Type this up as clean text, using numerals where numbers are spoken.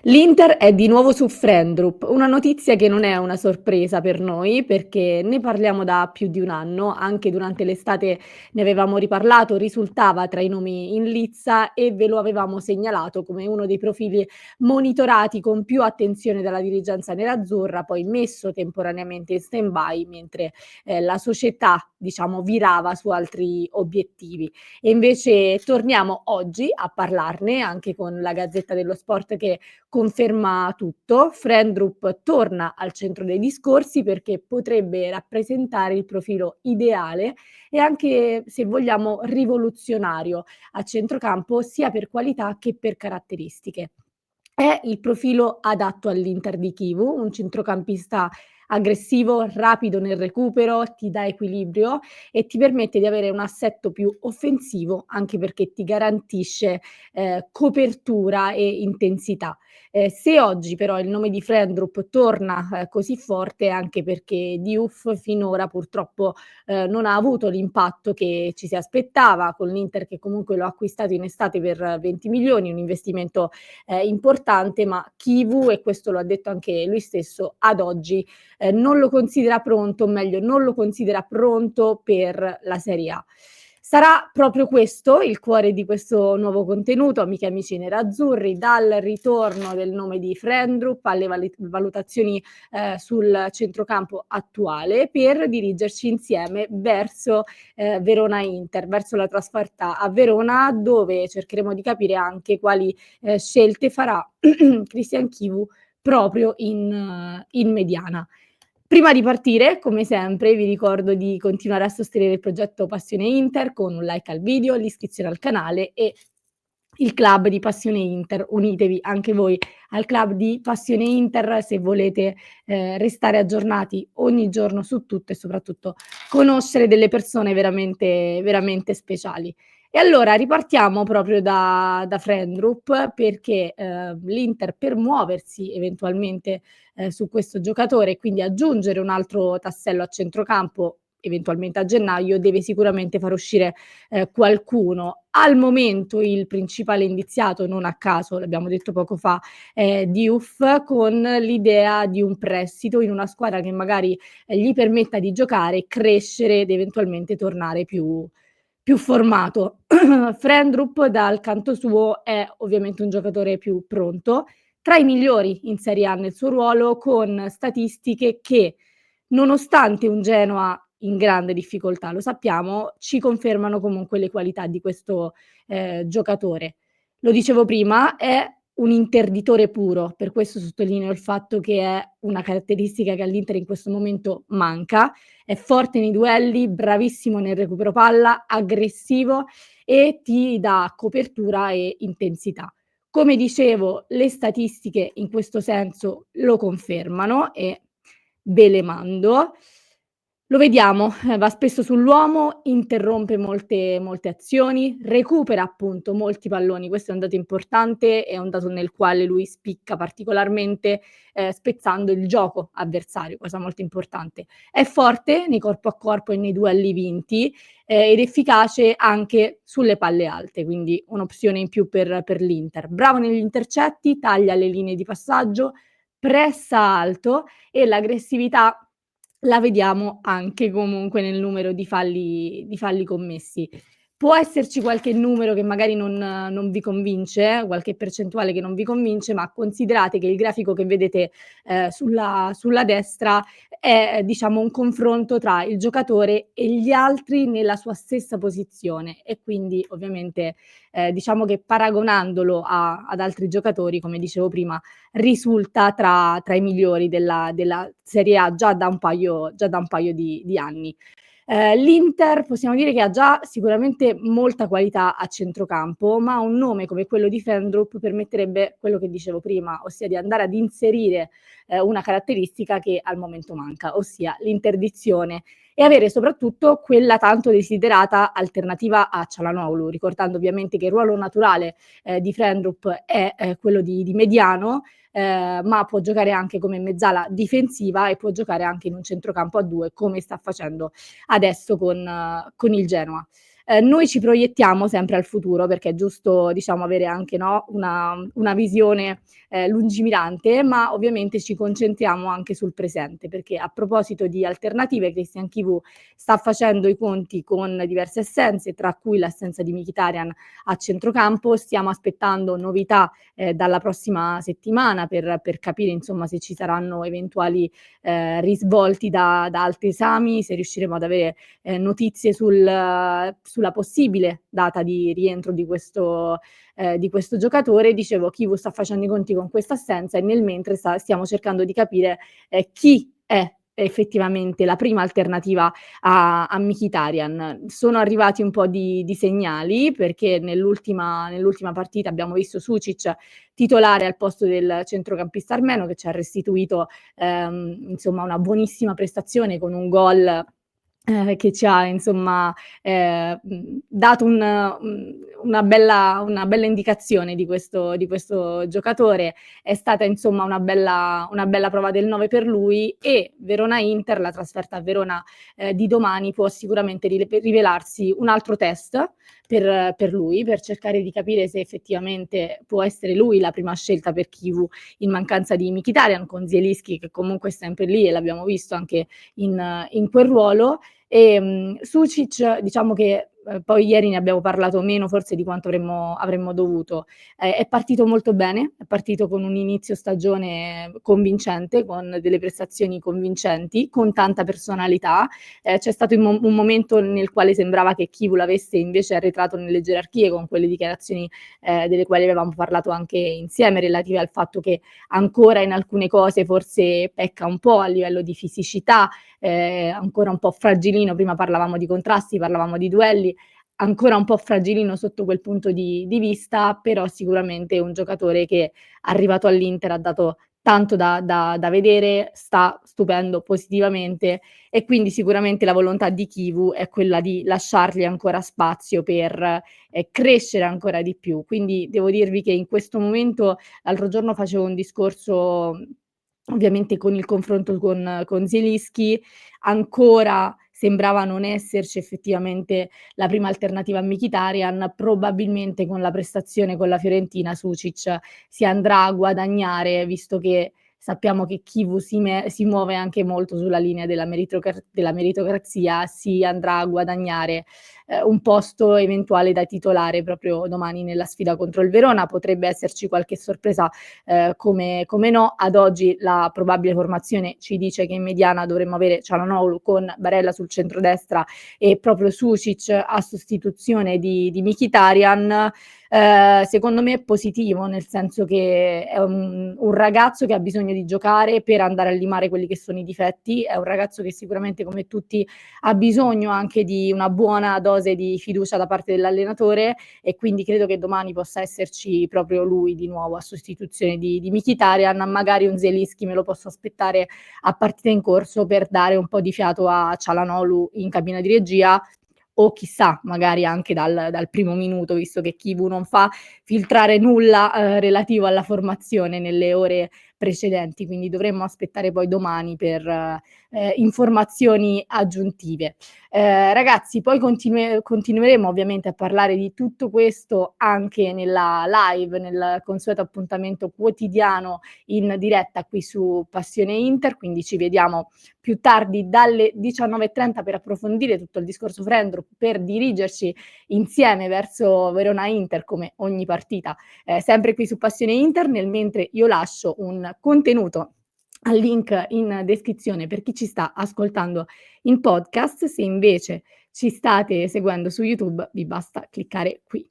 L'Inter è di nuovo su Frendrup, una notizia che non è una sorpresa per noi perché ne parliamo da più di un anno, anche durante l'estate ne avevamo riparlato, risultava tra i nomi in lizza e ve lo avevamo segnalato come uno dei profili monitorati con più attenzione dalla dirigenza nerazzurra, poi messo temporaneamente in stand-by mentre la società, diciamo, virava su altri obiettivi. E invece torniamo oggi a parlarne anche con la Gazzetta dello Sport che conferma tutto. Frendrup torna al centro dei discorsi perché potrebbe rappresentare il profilo ideale e anche, se vogliamo, rivoluzionario a centrocampo sia per qualità che per caratteristiche. È il profilo adatto all'Inter di Chivu, un centrocampista aggressivo, rapido nel recupero, ti dà equilibrio e ti permette di avere un assetto più offensivo, anche perché ti garantisce, copertura e intensità. Se oggi però il nome di Frendrup torna, così forte è anche perché Diouf finora purtroppo, non ha avuto l'impatto che ci si aspettava, con l'Inter che comunque lo ha acquistato in estate per 20 milioni, un investimento importante, ma Chivu, e questo lo ha detto anche lui stesso, ad oggi non lo considera pronto, o meglio, non lo considera pronto per la Serie A. Sarà proprio questo il cuore di questo nuovo contenuto, amiche e amici nerazzurri, dal ritorno del nome di Frendrup alle valutazioni sul centrocampo attuale, per dirigerci insieme verso Verona-Inter, verso la trasferta a Verona, dove cercheremo di capire anche quali scelte farà Christian Chivu proprio in mediana. Prima di partire, come sempre, vi ricordo di continuare a sostenere il progetto Passione Inter con un like al video, l'iscrizione al canale e il club di Passione Inter. Unitevi anche voi al club di Passione Inter se volete restare aggiornati ogni giorno su tutto e soprattutto conoscere delle persone veramente, veramente speciali. E allora ripartiamo proprio da Frendrup perché l'Inter, per muoversi eventualmente su questo giocatore e quindi aggiungere un altro tassello a centrocampo, eventualmente a gennaio, deve sicuramente far uscire qualcuno. Al momento il principale indiziato, non a caso, l'abbiamo detto poco fa, è Diouf, con l'idea di un prestito in una squadra che magari gli permetta di giocare, crescere ed eventualmente tornare più formato. Frendrup dal canto suo è ovviamente un giocatore più pronto, tra i migliori in Serie A nel suo ruolo, con statistiche che, nonostante un Genoa in grande difficoltà, lo sappiamo, ci confermano comunque le qualità di questo giocatore. Lo dicevo prima, è un interditore puro, per questo sottolineo il fatto che è una caratteristica che all'Inter in questo momento manca. È forte nei duelli, bravissimo nel recupero palla, aggressivo e ti dà copertura e intensità. Come dicevo, le statistiche in questo senso lo confermano e ve le mando. Lo vediamo, va spesso sull'uomo, interrompe molte azioni, recupera appunto molti palloni, questo è un dato importante, è un dato nel quale lui spicca particolarmente, spezzando il gioco avversario, cosa molto importante. È forte nei corpo a corpo e nei duelli vinti, ed efficace anche sulle palle alte, quindi un'opzione in più per l'Inter. Bravo negli intercetti, taglia le linee di passaggio, pressa alto e l'aggressività la vediamo anche comunque nel numero di falli commessi. Può esserci qualche numero che magari non vi convince, qualche percentuale che non vi convince, ma considerate che il grafico che vedete, sulla destra è, diciamo, un confronto tra il giocatore e gli altri nella sua stessa posizione e quindi ovviamente, diciamo che paragonandolo ad altri giocatori, come dicevo prima, risulta tra i migliori della Serie A già da un paio di anni. L'Inter possiamo dire che ha già sicuramente molta qualità a centrocampo, ma un nome come quello di Frendrup permetterebbe quello che dicevo prima, ossia di andare ad inserire una caratteristica che al momento manca, ossia l'interdizione e avere soprattutto quella tanto desiderata alternativa a Çalhanoğlu, ricordando ovviamente che il ruolo naturale di Frendrup è quello di mediano, ma può giocare anche come mezzala difensiva e può giocare anche in un centrocampo a 2 come sta facendo adesso con il Genoa. Noi ci proiettiamo sempre al futuro perché è giusto, diciamo, avere anche, no, una visione, lungimirante, ma ovviamente ci concentriamo anche sul presente, perché a proposito di alternative Christian Chivu sta facendo i conti con diverse assenze, tra cui l'assenza di Mkhitaryan a centrocampo. Stiamo aspettando novità, dalla prossima settimana per capire insomma se ci saranno eventuali, risvolti da altri esami, se riusciremo ad avere, notizie sulla possibile data di rientro di questo giocatore. Dicevo, Chivu sta facendo i conti con questa assenza e nel mentre stiamo cercando di capire, chi è effettivamente la prima alternativa a Mkhitaryan. Sono arrivati un po' di segnali, perché nell'ultima partita abbiamo visto Sučić titolare al posto del centrocampista armeno, che ci ha restituito, insomma, una buonissima prestazione con un gol, che ci ha insomma, dato una bella indicazione di questo giocatore. È stata insomma una bella prova del 9 per lui, e Verona-Inter, la trasferta a Verona, di domani, può sicuramente rivelarsi un altro test per lui, per cercare di capire se effettivamente può essere lui la prima scelta per Chivu in mancanza di Mkhitaryan, con Zielinski che comunque è sempre lì e l'abbiamo visto anche in quel ruolo. Sučić, diciamo che, poi ieri ne abbiamo parlato meno forse di quanto avremmo dovuto. È partito molto bene, è partito con un inizio stagione convincente, con delle prestazioni convincenti, con tanta personalità. C'è stato un momento nel quale sembrava che Chivu l'avesse invece arretrato nelle gerarchie, con quelle dichiarazioni, delle quali avevamo parlato anche insieme, relative al fatto che ancora in alcune cose forse pecca un po' a livello di fisicità, ancora un po' fragilino. Prima parlavamo di contrasti, parlavamo di duelli, ancora un po' fragilino sotto quel punto di vista, però sicuramente è un giocatore che arrivato all'Inter ha dato tanto da vedere, sta stupendo positivamente, e quindi sicuramente la volontà di Chivu è quella di lasciargli ancora spazio per, crescere ancora di più. Quindi devo dirvi che in questo momento, l'altro giorno facevo un discorso, ovviamente con il confronto con Zielinski, ancora sembrava non esserci effettivamente la prima alternativa a Mkhitaryan. Probabilmente con la prestazione con la Fiorentina Sučić si andrà a guadagnare, visto che sappiamo che Chivu si muove anche molto sulla linea della meritocrazia, si andrà a guadagnare, un posto eventuale da titolare proprio domani nella sfida contro il Verona. Potrebbe esserci qualche sorpresa, come no. Ad oggi la probabile formazione ci dice che in mediana dovremmo avere Çalhanoğlu con Barella sul centrodestra e proprio Sučić a sostituzione di Mkhitaryan. Secondo me è positivo, nel senso che è un ragazzo che ha bisogno di giocare per andare a limare quelli che sono i difetti. È un ragazzo che sicuramente, come tutti, ha bisogno anche di una buona dose di fiducia da parte dell'allenatore, e quindi credo che domani possa esserci proprio lui di nuovo a sostituzione di Mkhitaryan. Magari un Zielinski me lo posso aspettare a partita in corso per dare un po' di fiato a Çalhanoğlu in cabina di regia, o chissà, magari anche dal primo minuto, visto che Chivu non fa filtrare nulla, relativo alla formazione nelle ore precedenti, quindi dovremmo aspettare poi domani per, informazioni aggiuntive. Ragazzi, poi continueremo ovviamente a parlare di tutto questo anche nella live, nel consueto appuntamento quotidiano in diretta qui su Passione Inter, quindi ci vediamo più tardi dalle 19:30 per approfondire tutto il discorso Frendrup, per dirigerci insieme verso Verona Inter come ogni partita, sempre qui su Passione Inter. Nel mentre io lascio un contenuto al link in descrizione per chi ci sta ascoltando in podcast. Se invece ci state seguendo su YouTube, vi basta cliccare qui.